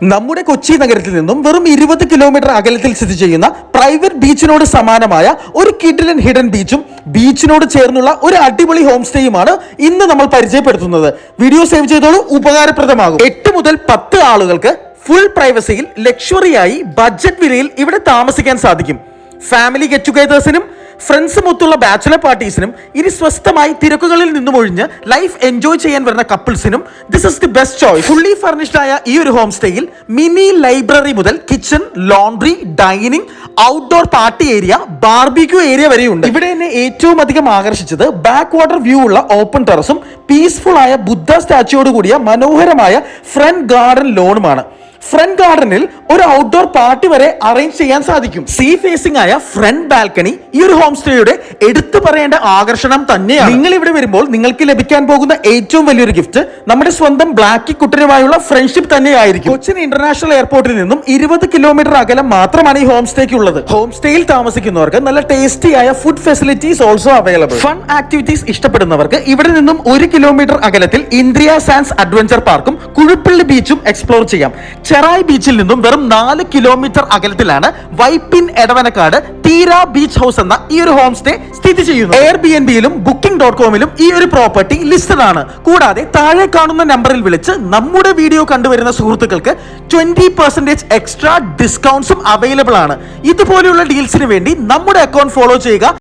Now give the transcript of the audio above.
നമ്മുടെ കൊച്ചി നഗരത്തിൽ നിന്നും വെറും 20 കിലോമീറ്റർ അകലത്തിൽ സ്ഥിതി ചെയ്യുന്ന പ്രൈവറ്റ് ബീച്ചിനോട് സമാനമായ ഒരു കിഡിലൻ ഹിഡൻ ബീച്ചും ബീച്ചിനോട് ചേർന്നുള്ള ഒരു അടിപൊളി ഹോം സ്റ്റേയുമാണ് ഇന്ന് നമ്മൾ പരിചയപ്പെടുത്തുന്നത്. വീഡിയോ സേവ് ചെയ്തോളൂ, ഉപകാരപ്രദമാകും. 8 മുതൽ 10 ആളുകൾക്ക് ഫുൾ പ്രൈവസിയിൽ ലക്ഷറിയായി ബഡ്ജറ്റ് വിലയിൽ ഇവിടെ താമസിക്കാൻ സാധിക്കും. ഫാമിലി ഗെറ്റ് ടുഗദേഴ്സിനും ഫ്രണ്ട്സുമൊത്തുള്ള ബാച്ചുലർ പാർട്ടീസിനും ഇനി സ്വസ്ഥമായി തിരക്കുകളിൽ നിന്നും ഒഴിഞ്ഞ് ലൈഫ് എൻജോയ് ചെയ്യാൻ വരുന്ന കപ്പിൾസിനും this is the best choice. Fully furnished ആയ ഈ ഒരു ഹോം സ്റ്റേയിൽ മിനി ലൈബ്രറി മുതൽ kitchen, laundry, dining, outdoor party area, barbecue area വരെയുണ്ട്. ഇവിടെ എന്നെ ഏറ്റവും അധികം ആകർഷിച്ചത് ബാക്ക് വാട്ടർ വ്യൂ ഉള്ള ഓപ്പൺ ടെറസും പീസ്ഫുൾ ആയ ബുദ്ധ സ്റ്റാച്യൂയോട് കൂടിയ മനോഹരമായ ഫ്രണ്ട് ഗാർഡൻ ലോണുമാണ്. ഫ്രണ്ട് ഗാർഡനിൽ ഒരു ഔട്ട്ഡോർ പാർട്ടി വരെ അറേഞ്ച് ചെയ്യാൻ സാധിക്കും. സീ ഫേസിംഗ് ആയ ഫ്രണ്ട് ബാൽക്കണി ഈ ഒരു ഹോം സ്റ്റേയുടെ എടുത്തു പറയേണ്ട ആകർഷണം തന്നെയാണ്. നിങ്ങൾ ഇവിടെ വരുമ്പോൾ നിങ്ങൾക്ക് ലഭിക്കാൻ പോകുന്ന ഏറ്റവും വലിയൊരു ഗിഫ്റ്റ് നമ്മുടെ സ്വന്തം ബ്ലാക്കി കുട്ടനുമായുള്ള ഫ്രണ്ട്ഷിപ്പ് തന്നെയായിരിക്കും. കൊച്ചിൻ ഇന്റർനാഷണൽ എയർപോർട്ടിൽ നിന്നും 20 കിലോമീറ്റർ അകലം മാത്രമാണ് ഈ ഹോം സ്റ്റേക്ക് ഉള്ളത്. ഹോം സ്റ്റേയിൽ താമസിക്കുന്നവർക്ക് നല്ല ടേസ്റ്റി ആയ food facilities also available. Fun activities ഇഷ്ടപ്പെടുന്നവർക്ക് ഇവിടെ നിന്നും 1 കിലോമീറ്റർ അകലത്തിൽ ഇന്ദ്രിയ സാൻഡ്സ് അഡ്വഞ്ചർ പാർക്കും കുഴുപ്പള്ളി ബീച്ചും എക്സ്പ്ലോർ ചെയ്യാം. ചെറായി ബീച്ചിൽ നിന്നും വെറും 4 കിലോമീറ്റർ അകലത്തിലാണ് വൈപ്പിൻ എടവനക്കാട് തീര ബീച്ച് ഹൗസ് എന്ന ഈ ഒരു ഹോം സ്റ്റേ സ്ഥിതി ചെയ്യുന്നു. എയർബിഎൻബിയിലും booking.com-ലും ഈ ഒരു പ്രോപ്പർട്ടി ലിസ്റ്റഡ് ആണ്. കൂടാതെ താഴെ കാണുന്ന നമ്പറിൽ വിളിച്ച് നമ്മുടെ വീഡിയോ കണ്ടുവരുന്ന സുഹൃത്തുക്കൾക്ക് 20% എക്സ്ട്രാ ഡിസ്കൗണ്ട്സും അവൈലബിൾ ആണ്. ഇതുപോലെയുള്ള ഡീൽസിന് വേണ്ടി നമ്മുടെ അക്കൗണ്ട് ഫോളോ ചെയ്യുക.